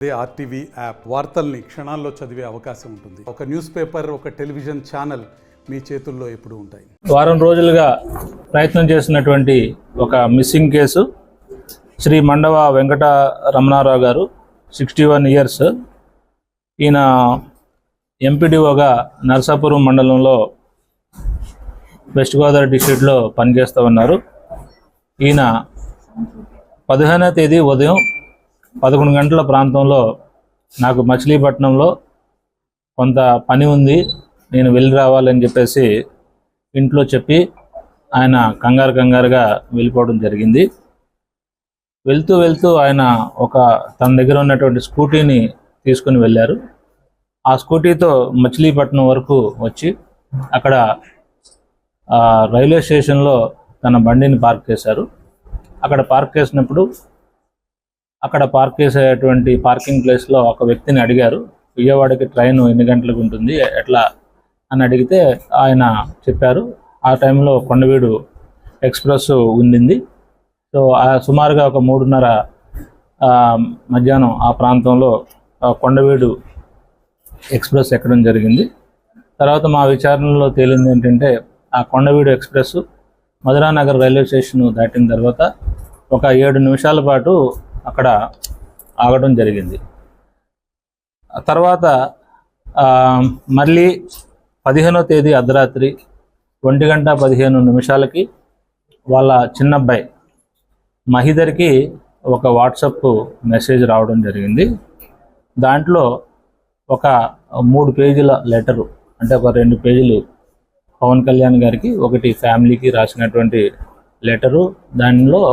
RTV app వార్తల్ని క్షణాల్లో చదివే అవకాశం ఉంటుంది. ఒక న్యూస్ పేపర్, ఒక టెలివిజన్ ఛానల్ మీ చేతుల్లో ఎప్పుడూ ఉంటాయి. వారం రోజులుగా ప్రయత్నం చేసినటువంటి ఒక మిస్సింగ్ కేసు శ్రీ మండవ వెంకట రమణారావు గారు 61 ఇయర్స్. ఈయన ఎంపీడీఓగా నరసాపురం మండలంలో వెస్ట్ గోదావరి డిస్ట్రిక్ట్లో పనిచేస్తూ ఉన్నారు. ఈయన 15వ తేదీ ఉదయం 11 గంటల ప్రాంతంలో నాకు మచిలీపట్నంలో కొంత పని ఉంది, నేను వెళ్ళి రావాలని చెప్పేసి ఇంట్లో చెప్పి ఆయన కంగారుగా వెళ్ళిపోవడం జరిగింది. వెళ్తూ ఆయన తన దగ్గర ఉన్నటువంటి స్కూటీని తీసుకుని వెళ్ళారు. ఆ స్కూటీతో మచిలీపట్నం వరకు వచ్చి అక్కడ రైల్వే స్టేషన్లో తన బండిని పార్క్ చేశారు. అక్కడ పార్క్ చేసినప్పుడు అక్కడ పార్క్ చేసేటువంటి పార్కింగ్ ప్లేస్లో ఒక వ్యక్తిని అడిగారు, విజయవాడకి ట్రైన్ ఎన్ని గంటలకు ఉంటుంది ఎట్లా అని అడిగితే ఆయన చెప్పారు. ఆ టైంలో కొండవీడు ఎక్స్ప్రెస్ ఉండింది. సో సుమారుగా ఒక 3:30 మధ్యాహ్నం ఆ ప్రాంతంలో కొండవీడు ఎక్స్ప్రెస్ ఎక్కడం జరిగింది. తర్వాత మా విచారణలో తేలింది ఏంటంటే ఆ Kondaveedu express Madhuranagar railway station దాటిన తర్వాత ఒక 7 నిమిషాల పాటు అక్కడ ఆగడం జరిగింది. తర్వాత మళ్ళీ 15వ తేదీ అర్ధరాత్రి 1:15 వాళ్ళ చిన్నబ్బాయి మహిదర్కి ఒక వాట్సాప్ మెసేజ్ రావడం జరిగింది. దాంట్లో ఒక 3 పేజీల లెటరు, అంటే ఒక 2 పేజీలు పవన్ కళ్యాణ్ గారికి, ఒకటి ఫ్యామిలీకి రాసినటువంటి లెటరు దానిలో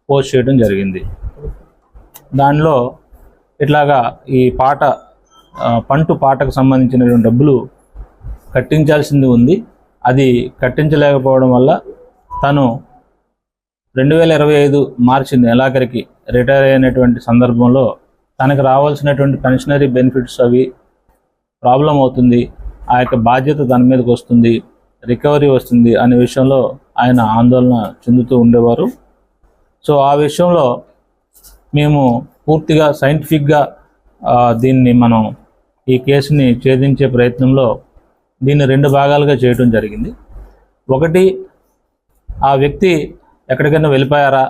పోస్ట్ చేయడం జరిగింది. దానిలో ఇట్లాగా ఈ పంటు పాటకు సంబంధించినటువంటి డబ్బులు కట్టించాల్సింది ఉంది, అది కట్టించలేకపోవడం వల్ల తను 2025 మార్చి నెలాఖరికి రిటైర్ అయినటువంటి సందర్భంలో తనకు రావాల్సినటువంటి పెన్షనరీ బెనిఫిట్స్ అవి ప్రాబ్లం అవుతుంది, ఆ యొక్క బాధ్యత తన మీదకి వస్తుంది, రికవరీ వస్తుంది అనే విషయంలో ఆయన ఆందోళన చెందుతూ ఉండేవారు. సో ఆ విషయంలో మేము పూర్తిగా సైంటిఫిక్గా మనం ఈ కేసుని ఛేదించే ప్రయత్నంలో దీన్ని 2 భాగాలుగా చేయడం జరిగింది. ఒకటి, ఆ వ్యక్తి ఎక్కడికైనా వెళ్ళిపోయారా,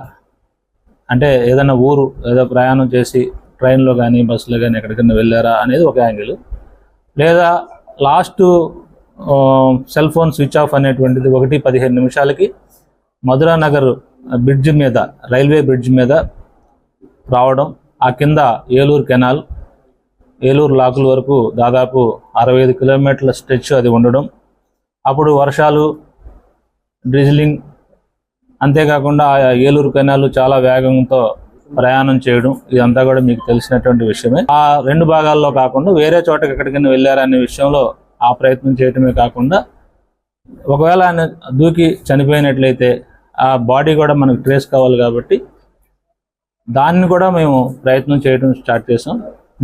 అంటే ఏదైనా ఏదో ప్రయాణం చేసి ట్రైన్లో కానీ బస్సులో కానీ ఎక్కడికైనా వెళ్ళారా అనేది ఒక యాంగిల్. లేదా last cell phone switch of అనేటువంటిది 1:15 మధురానగర్ బ్రిడ్జ్ మీద, రైల్వే బ్రిడ్జ్ మీద రావడం, ఆ కింద ఏలూరు కెనాల్, ఏలూరు లాకుల వరకు దాదాపు 65 కిలోమీటర్ల స్ట్రెచ్ అది ఉండడం, అప్పుడు వర్షాలు, డ్రిజిలింగ్, అంతేకాకుండా ఆ ఏలూరు కెనాల్ చాలా వేగంతో ప్రయాణం చేయడం, ఇదంతా కూడా మీకు తెలిసినటువంటి విషయమే. ఆ 2 భాగాల్లో కాకుండా వేరే చోటకి ఎక్కడికైనా వెళ్ళారనే విషయంలో ఆ ప్రయత్నం చేయటమే కాకుండా, ఒకవేళ ఆయన దూకి చనిపోయినట్లయితే ఆ బాడీ కూడా మనకు ట్రేస్ కావాలి కాబట్టి దాన్ని కూడా మేము ప్రయత్నం చేయడం స్టార్ట్ చేసాం.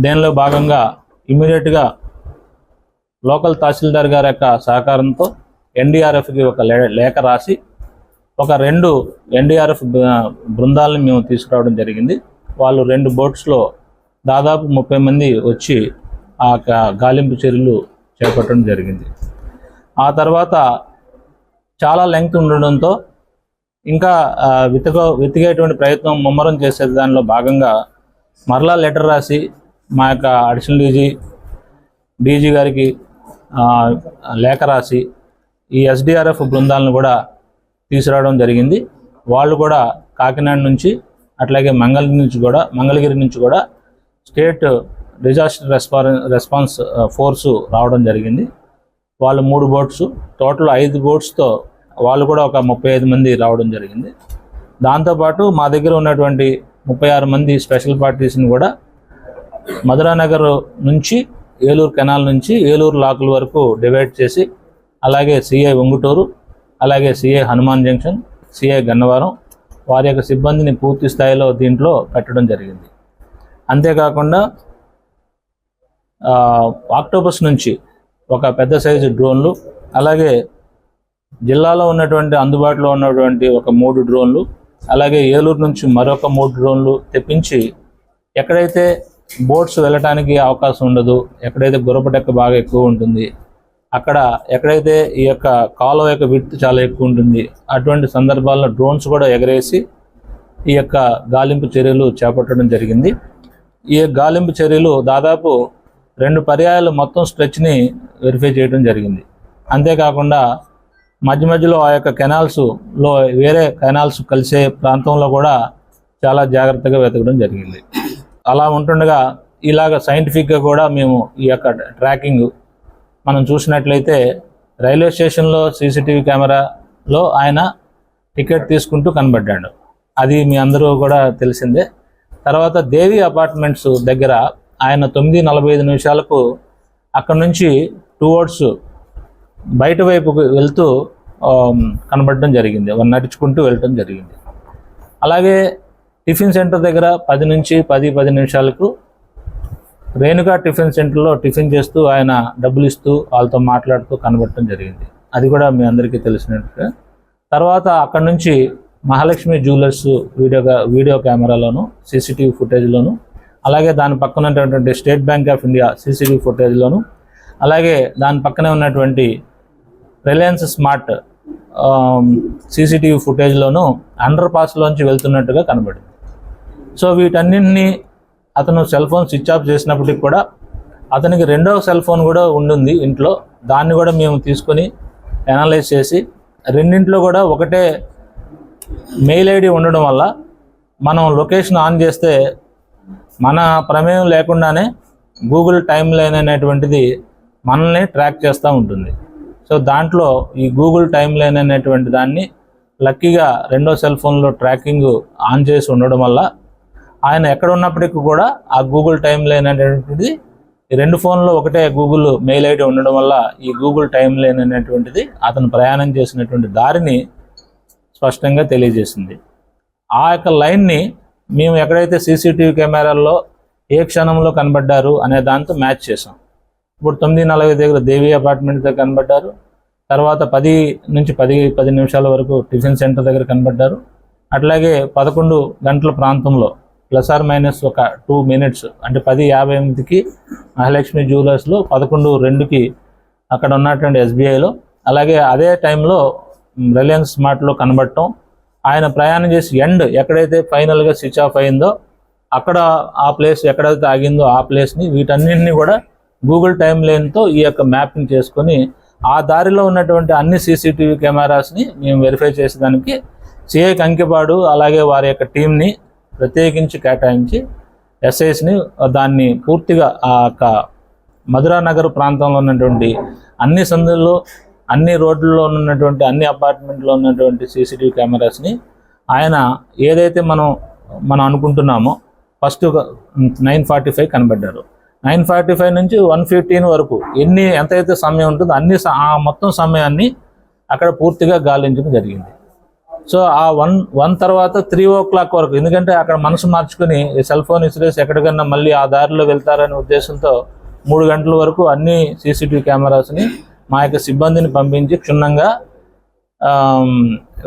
దీనిలో భాగంగా ఇమీడియట్గా లోకల్ తహసీల్దార్ గారి యొక్క సహకారంతో ఎన్డీఆర్ఎఫ్కి ఒక లేఖ రాసి ఒక 2 ఎన్డీఆర్ఎఫ్ బృందాలను మేము తీసుకురావడం జరిగింది. వాళ్ళు 2 బోట్స్లో దాదాపు 30 మంది వచ్చి ఆ గాలింపు చర్యలు చేపట్టడం జరిగింది. ఆ తర్వాత చాలా లెంగ్త్ ఉండడంతో ఇంకా వెతికేటువంటి ప్రయత్నం ముమ్మరం చేసే దానిలో భాగంగా మరలా లెటర్ రాసి మా యొక్క అడిషనల్ డీజీ గారికి లేఖ రాసి ఈ ఎస్డిఆర్ఎఫ్ బృందాలను కూడా తీసుకురావడం జరిగింది. వాళ్ళు కూడా కాకినాడ నుంచి అట్లాగే మంగళగిరి నుంచి కూడా స్టేట్ డిజాస్టర్ రెస్పాన్స్ ఫోర్సు రావడం జరిగింది. వాళ్ళు 3 బోట్స్, టోటల్ 5 బోట్స్తో వాళ్ళు కూడా ఒక 35 మంది రావడం జరిగింది. దాంతోపాటు మా దగ్గర ఉన్నటువంటి 36 మంది స్పెషల్ పార్టీస్ని కూడా మధురానగర్ నుంచి ఏలూరు కెనాల్ నుంచి ఏలూరు లాకుల వరకు డివైడ్ చేసి, అలాగే సిఐ ఒంగుటూరు, అలాగే CI Hanuman junction, CI Gannavaram వారి యొక్క సిబ్బందిని పూర్తి స్థాయిలో దీంట్లో పెట్టడం జరిగింది. అంతేకాకుండా ఆక్టోపస్ నుంచి ఒక పెద్ద సైజు డ్రోన్లు, అలాగే జిల్లాలో అందుబాటులో ఉన్నటువంటి ఒక 3 డ్రోన్లు, అలాగే ఏలూరు నుంచి మరొక 3 డ్రోన్లు తెప్పించి ఎక్కడైతే బోట్స్ వెళ్ళటానికి అవకాశం ఉండదు, ఎక్కడైతే గుర్రపటెక్క బాగా ఎక్కువ ఉంటుంది, అక్కడ ఎక్కడైతే ఈ యొక్క కాలువ యొక్క విడ్త్ చాలా ఎక్కువ ఉంటుంది, అటువంటి సందర్భాల్లో డ్రోన్స్ కూడా ఎగరేసి ఈ యొక్క గాలింపు చర్యలు చేపట్టడం జరిగింది. ఈ గాలింపు చర్యలు దాదాపు 2 పర్యాయాలు మొత్తం స్ట్రెచ్ని వెరిఫై చేయడం జరిగింది. అంతేకాకుండా మధ్య మధ్యలో ఆ యొక్క కెనాల్స్లో వేరే కెనాల్స్ కలిసే ప్రాంతంలో కూడా చాలా జాగ్రత్తగా వెతకడం జరిగింది. అలా ఉంటుండగా ఇలాగ సైంటిఫిక్గా కూడా మేము ఈ యొక్క ట్రాకింగ్ మనం చూసినట్లయితే రైల్వే స్టేషన్లో సీసీటీవీ కెమెరాలో ఆయన టికెట్ తీసుకుంటూ కనబడ్డాడు, అది మీ అందరూ కూడా తెలిసిందే. తర్వాత దేవి అపార్ట్మెంట్స్ దగ్గర ఆయన 9:45 నిమిషాలకు అక్కడ నుంచి టువర్డ్స్ బయట వైపుకు వెళ్తూ కనబడడం జరిగింది, నడుచుకుంటూ వెళ్ళటం జరిగింది. అలాగే టిఫిన్ సెంటర్ దగ్గర 10 నుంచి 10 నిమిషాలకు రేణుకా టిఫిన్ సెంటర్లో టిఫిన్ చేస్తూ ఆయన డబ్బులు ఇస్తూ వాళ్ళతో మాట్లాడుతూ కనబడటం జరిగింది, అది కూడా మీ అందరికీ తెలిసినట్టు. తర్వాత అక్కడ నుంచి మహాలక్ష్మి జ్యువెలర్స్ వీడియో కెమెరాలోను సీసీటీవీ ఫుటేజ్లోను, అలాగే దాని పక్కన ఉన్నటువంటి State Bank of India CCTV ఫుటేజ్లోను, అలాగే దాని పక్కనే ఉన్నటువంటి రిలయన్స్ స్మార్ట్ సీసీటీవీ ఫుటేజ్లోను అండర్ పాస్లోంచి వెళ్తున్నట్టుగా కనబడింది. సో వీటన్నింటినీ అతను సెల్ ఫోన్ స్విచ్ ఆఫ్ చేసినప్పటికి కూడా అతనికి 2వ సెల్ ఫోన్ కూడా ఉండింది ఇంట్లో, దాన్ని కూడా మేము తీసుకొని అనలైజ్ చేసి రెండింట్లో కూడా ఒకటే మెయిల్ ఐడి ఉండడం వల్ల మనం లొకేషన్ ఆన్ చేస్తే మన ప్రమేయం లేకుండానే గూగుల్ టైమ్ లైన్ అనేటువంటిది మనల్ని ట్రాక్ చేస్తూ ఉంటుంది. సో దాంట్లో ఈ గూగుల్ టైమ్ లైన్ అనేటువంటి దాన్ని లక్కీగా 2వ సెల్ ఫోన్లో ట్రాకింగ్ ఆన్ చేసి ఉండడం వల్ల ఆయన ఎక్కడ ఉన్నప్పటికీ కూడా ఆ గూగుల్ టైమ్ లైన్ అనేటువంటిది ఈ 2 ఫోన్లో ఒకటే గూగుల్ మెయిల్ ఐడి ఉండడం వల్ల ఈ గూగుల్ టైమ్ లైన్ అనేటువంటిది అతను ప్రయాణం చేసినటువంటి దారిని స్పష్టంగా తెలియజేసింది. ఆ యొక్క లైన్ని మేము ఎక్కడైతే సీసీటీవీ కెమెరాల్లో ఏ క్షణంలో కనబడ్డారు అనే దాంతో మ్యాచ్ చేసాం. ఇప్పుడు 9:40 దగ్గర దేవి అపార్ట్మెంట్ దగ్గర కనబడ్డారు, తర్వాత 10 నుంచి 10 నిమిషాల వరకు టిఫిన్ సెంటర్ దగ్గర కనబడ్డారు. అట్లాగే 11 గంటల ప్రాంతంలో ± ఒక 2 minutes అంటే 10:58కి మహాలక్ష్మి జ్యువెలర్స్లో, 11:02కి అక్కడ ఉన్నటువంటి ఎస్బీఐలో, అలాగే అదే టైంలో రిలయన్స్ స్మార్ట్లో కనబడటం, ఆయన ప్రయాణం చేసి ఎక్కడైతే ఫైనల్గా స్విచ్ ఆఫ్ అయిందో అక్కడ ఆ ప్లేస్ ఎక్కడైతే ఆగిందో ఆ ప్లేస్ని వీటన్నింటినీ కూడా గూగుల్ టైమ్ లైన్తో ఈ యొక్క మ్యాపింగ్ చేసుకొని ఆ దారిలో ఉన్నటువంటి అన్ని సీసీటీవీ కెమెరాస్ని మేము వెరిఫై చేసేదానికి సిఐ కంకిపాడు అలాగే వారి యొక్క టీంని ప్రత్యేకించి కేటాయించి ఎస్ఐస్ని దాన్ని పూర్తిగా ఆ యొక్క మధురా నగర్ ప్రాంతంలో ఉన్నటువంటి అన్ని సందుల్లో అన్ని రోడ్లలో ఉన్నటువంటి అన్ని అపార్ట్మెంట్లో ఉన్నటువంటి సీసీటీవీ కెమెరాస్ని ఆయన ఏదైతే మనం అనుకుంటున్నామో ఫస్ట్ 9:45 కనబడ్డారు, 9:45 నుంచి 1:15 వరకు ఎంతైతే సమయం ఉంటుందో ఆ మొత్తం సమయాన్ని అక్కడ పూర్తిగా గాలించడం జరిగింది. సో ఆ 1 తర్వాత 3 o'clock వరకు, ఎందుకంటే అక్కడ మనసు మార్చుకుని సెల్ ఫోన్ ఇసిరేసి ఎక్కడికన్నా మళ్ళీ ఆ దారిలో వెళ్తారనే ఉద్దేశంతో 3 గంటల వరకు అన్ని సీసీటీవీ కెమెరాస్ని మా యొక్క సిబ్బందిని పంపించి క్షుణ్ణంగా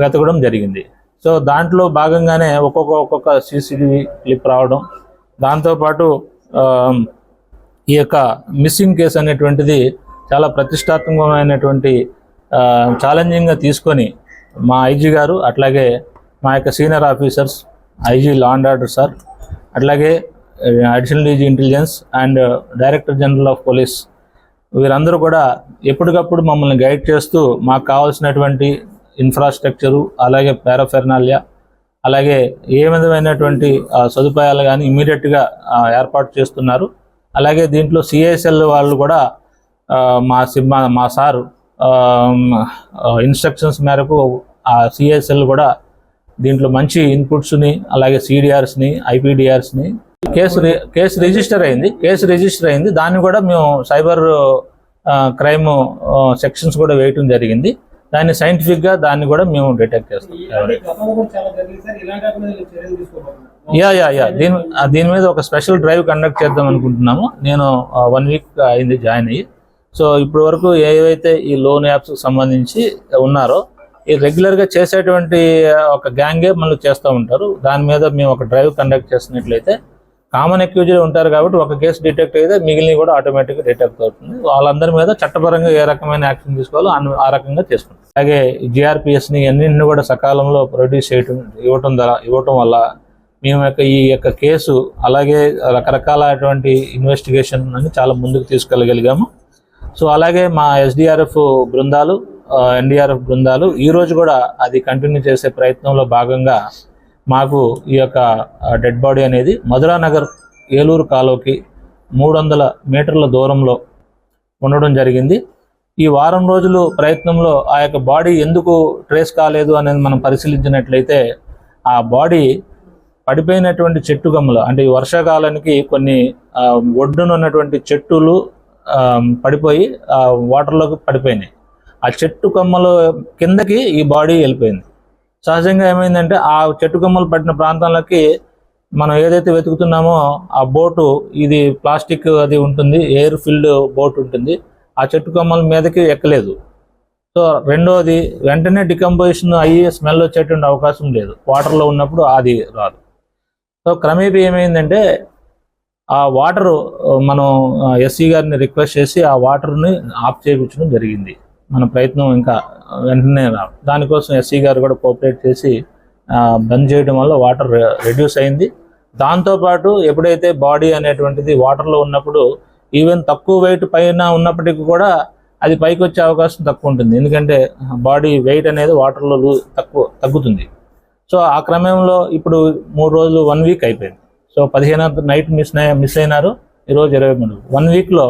వెతకడం జరిగింది. సో దాంట్లో భాగంగానే ఒక్కొక్క సీసీటీవీ క్లిప్ రావడం, దాంతోపాటు ఈ యొక్క మిస్సింగ్ కేసు అనేటువంటిది చాలా ప్రతిష్టాత్మకమైనటువంటి ఛాలెంజింగ్గా తీసుకొని మా ఐజీ గారు, అట్లాగే మా యొక్క senior officers, IG law and order sir, అట్లాగే additional DG intelligence and director general of police, వీరందరూ కూడా ఎప్పటికప్పుడు మమ్మల్ని గైడ్ చేస్తూ మాకు కావాల్సినటువంటి ఇన్ఫ్రాస్ట్రక్చరు, అలాగే పారాఫెర్నాలియా, అలాగే ఏ విధమైనటువంటి సదుపాయాలు కానీ ఇమీడియట్గా ఏర్పాటు చేస్తున్నారు. అలాగే దీంట్లో సిఐఎస్ఎల్ వాళ్ళు కూడా మా సారు ఇన్స్ట్రక్షన్స్ మేరకు ఆ సిఐఎస్ఎల్ కూడా దీంట్లో మంచి ఇన్పుట్స్ని, అలాగే సిడిఆర్స్ని, ఐపీడిఆర్స్ని కేసు రిజిస్టర్ అయింది. దాన్ని కూడా మేము సైబర్ క్రైమ్ సెక్షన్స్ కూడా వేయటం జరిగింది. దాన్ని సైంటిఫిక్గా దాన్ని కూడా మేము డిటెక్ట్ చేస్తాం. దీని మీద ఒక స్పెషల్ డ్రైవ్ కండక్ట్ చేద్దాం అనుకుంటున్నాము. నేను 1 week అయింది జాయిన్ అయ్యి. సో ఇప్పటి వరకు ఏవైతే ఈ లోన్ యాప్స్కి సంబంధించి ఉన్నారో ఈ రెగ్యులర్గా చేసేటువంటి ఒక గ్యాంగే మళ్ళీ చేస్తూ ఉంటారు. దాని మీద మేము ఒక డ్రైవ్ కండక్ట్ చేసినట్లయితే కామన్ అక్యూజ్డ్ ఉంటారు కాబట్టి ఒక కేసు డిటెక్ట్ అయితే మిగిలినవి కూడా ఆటోమేటిక్గా డిటెక్ట్ అవుతుంది. వాళ్ళందరి మీద చట్టపరంగా ఏ రకమైన యాక్షన్ తీసుకోవాలో ఆ రకంగా చేసుకుంటాం. అలాగే జిఆర్పిఎస్ని అన్నింటిని కూడా సకాలంలో ప్రొడ్యూస్ ఇవ్వటం వల్ల మేము ఈ యొక్క కేసు అలాగే రకరకాలటువంటి ఇన్వెస్టిగేషన్ అని చాలా ముందుకు తీసుకెళ్ళగలిగాము. సో అలాగే మా ఎస్డిఆర్ఎఫ్ బృందాలు, ఎన్డీఆర్ఎఫ్ బృందాలు ఈరోజు కూడా అది కంటిన్యూ చేసే ప్రయత్నంలో భాగంగా మాకు ఈ యొక్క డెడ్ బాడీ అనేది మధురానగర్ ఏలూరు కాలువకి 300 మీటర్ల దూరంలో ఉండడం జరిగింది. ఈ వారం రోజులు ప్రయత్నంలో ఆ యొక్క బాడీ ఎందుకు ట్రేస్ కాలేదు అనేది మనం పరిశీలించినట్లయితే ఆ బాడీ పడిపోయినటువంటి చెట్టు కొమ్మలు, అంటే ఈ వర్షాకాలానికి కొన్ని ఒడ్డున ఉన్నటువంటి చెట్టులు పడిపోయి వాటర్లోకి పడిపోయినాయి. ఆ చెట్టు కొమ్మలు కిందకి ఈ బాడీ వెళ్ళిపోయింది. సహజంగా ఏమైందంటే ఆ చెట్టు కొమ్మలు పడిన ప్రాంతాలకి మనం ఏదైతే వెతుకుతున్నామో ఆ బోటు, ఇది ప్లాస్టిక్ అది ఉంటుంది, ఎయిర్ ఫిల్డ్ బోట్ ఉంటుంది, ఆ చెట్టు కొమ్మల మీదకి ఎక్కలేదు. సో రెండోది వెంటనే డికంపోజిషన్ అయ్యి స్మెల్ వచ్చేటువంటి అవకాశం లేదు, వాటర్లో ఉన్నప్పుడు అది రాదు. సో క్రమేపీ ఏమైందంటే ఆ వాటరు మనం ఎస్సీ గారిని రిక్వెస్ట్ చేసి ఆ వాటర్ని ఆఫ్ చేయించడం జరిగింది. మన ప్రయత్నం ఇంకా వెంటనే దానికోసం ఎస్సీ గారు కూడా కోఆపరేట్ చేసి బంద్ చేయడం వల్ల వాటర్ రెడ్యూస్ అయింది. దాంతోపాటు ఎప్పుడైతే బాడీ అనేటువంటిది వాటర్లో ఉన్నప్పుడు ఈవెన్ తక్కువ వెయిట్ పైన ఉన్నప్పటికీ కూడా అది పైకి వచ్చే అవకాశం తక్కువ ఉంటుంది, ఎందుకంటే బాడీ వెయిట్ అనేది వాటర్లో తగ్గుతుంది. సో ఆ క్రమంలో ఇప్పుడు 3 రోజులు 1 వీక్ అయిపోయింది. సో 15వ నైట్ మిస్ అయినారు, ఈరోజు 23. 1 వీక్లో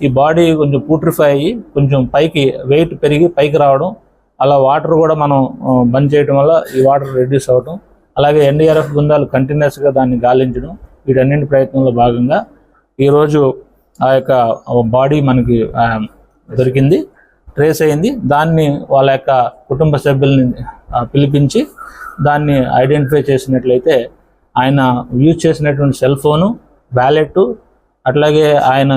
ఈ బాడీ కొంచెం పూట్రిఫై అయ్యి కొంచెం పైకి వెయిట్ పెరిగి పైకి రావడం, అలా వాటర్ కూడా మనం బంద్ చేయడం వల్ల ఈ వాటర్ రెడ్యూస్ అవ్వడం, అలాగే ఎన్డీఆర్ఎఫ్ బృందాలు కంటిన్యూస్గా దాన్ని గాలించడం, వీటన్నింటి ప్రయత్నంలో భాగంగా ఈరోజు ఆ యొక్క బాడీ మనకి దొరికింది, ట్రేస్ అయింది. దాన్ని వాళ్ళ యొక్క కుటుంబ సభ్యుల్ని పిలిపించి దాన్ని ఐడెంటిఫై చేసినట్లయితే ఆయన యూజ్ చేసినటువంటి సెల్ ఫోను, వ్యాలెట్, అట్లాగే ఆయన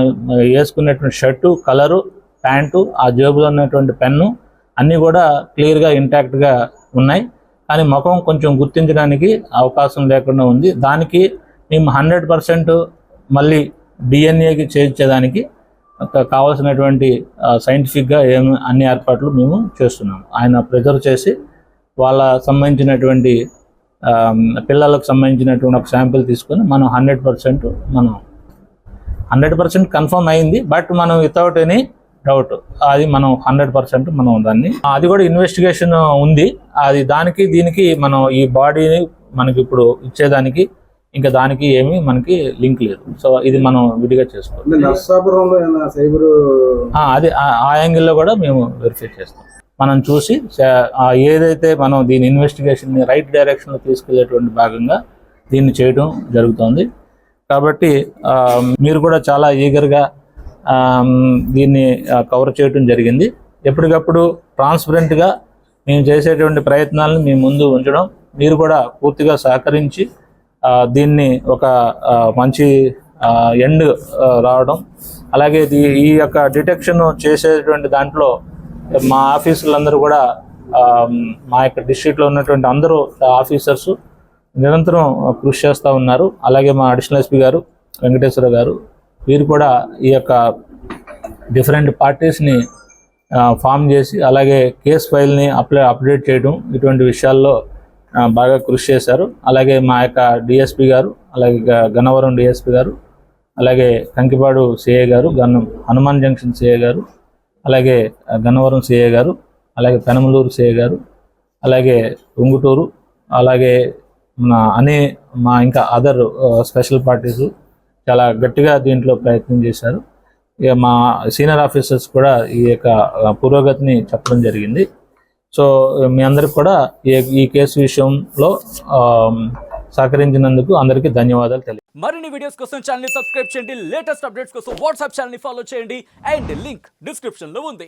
వేసుకున్నటువంటి షర్టు కలరు, ప్యాంటు, ఆ జేబులో ఉన్నటువంటి పెన్ను అన్నీ కూడా క్లియర్గా ఇంటాక్ట్గా ఉన్నాయి. కానీ ముఖం కొంచెం గుర్తించడానికి అవకాశం లేకుండా ఉంది. దానికి మేము 100% మళ్ళీ డిఎన్ఏకి చేర్చేదానికి కావాల్సినటువంటి సైంటిఫిక్గా అన్ని ఏర్పాట్లు మేము చేస్తున్నాము. ఆయన ప్రిజర్వ్ చేసి వాళ్ళ సంబంధించినటువంటి పిల్లలకు సంబంధించినటువంటి ఒక శాంపిల్ తీసుకొని మనం 100% కన్ఫర్మ్ అయింది. బట్ మనం వితౌట్ ఎనీ డౌట్ అది మనం 100% మనం దాన్ని, అది కూడా ఇన్వెస్టిగేషన్ ఉంది. అది దీనికి మనం ఈ బాడీని మనకి ఇప్పుడు ఇచ్చేదానికి ఇంకా దానికి ఏమీ మనకి లింక్ లేదు. సో ఇది మనం విడిగా చేసుకోవాలి. అది ఆ యాంగిల్లో కూడా మేము వెరిఫై చేస్తాం. మనం చూసి ఏదైతే మనం దీని ఇన్వెస్టిగేషన్ని రైట్ డైరెక్షన్లో తీసుకెళ్లేటువంటి భాగంగా దీన్ని చేయడం జరుగుతుంది. కాబట్టి మీరు కూడా చాలా ఈగర్గా దీన్ని కవర్ చేయడం జరిగింది. ఎప్పటికప్పుడు ట్రాన్స్పరెంట్గా మేము చేసేటువంటి ప్రయత్నాలను మీ ముందు ఉంచడం, మీరు కూడా పూర్తిగా సహకరించి దీన్ని ఒక మంచి ఎండ్ రావడం, అలాగే ఈ యొక్క డిటెక్షన్ చేసేటువంటి దాంట్లో మా ఆఫీసర్లందరూ కూడా మా యొక్క డిస్ట్రిక్ట్లో ఉన్నటువంటి అందరూ ఆఫీసర్స్ నిరంతరం కృషి చేస్తూ ఉన్నారు. అలాగే మా అడిషనల్ ఎస్పీ గారు వెంకటేశ్వర గారు, వీరు కూడా ఈ యొక్క డిఫరెంట్ పార్టీస్ని ఫామ్ చేసి అలాగే కేస్ ఫైల్ని అప్డేట్ చేయడం, ఇటువంటి విషయాల్లో బాగా కృషి చేశారు. అలాగే మా యొక్క డిఎస్పీ గారు, అలాగే గన్నవరం డిఎస్పీ గారు, అలాగే కంకిపాడు సిఐ గారు, హనుమాన్ జంక్షన్ సిఐ గారు, అలాగే గన్నవరం సిఐ గారు, అలాగే పెనమలూరు సిఐ గారు, అలాగే ఉంగుటూరు, అలాగే మా ఇంకా అదర్ స్పెషల్ పార్టీస్ చాలా గట్టిగా దీంట్లో ప్రయత్నం చేశారు. ఇక మా సీనియర్ ఆఫీసర్స్ కూడా ఈ యొక్క పురోగతిని చెప్పడం జరిగింది. సో మీ అందరికి కూడా ఈ కేసు విషయంలో సహకరించినందుకు అందరికీ ధన్యవాదాలు తెలియదు. మరిన్ని వీడియోస్ కోసం ఛానల్ ని సబ్స్క్రైబ్ చేయండి, లేటెస్ట్ అప్డేట్స్ కోసం వాట్సాప్ ఛానల్ ని ఫాలో చేయండి అండ్ లింక్ డిస్క్రిప్షన్ లో ఉంది.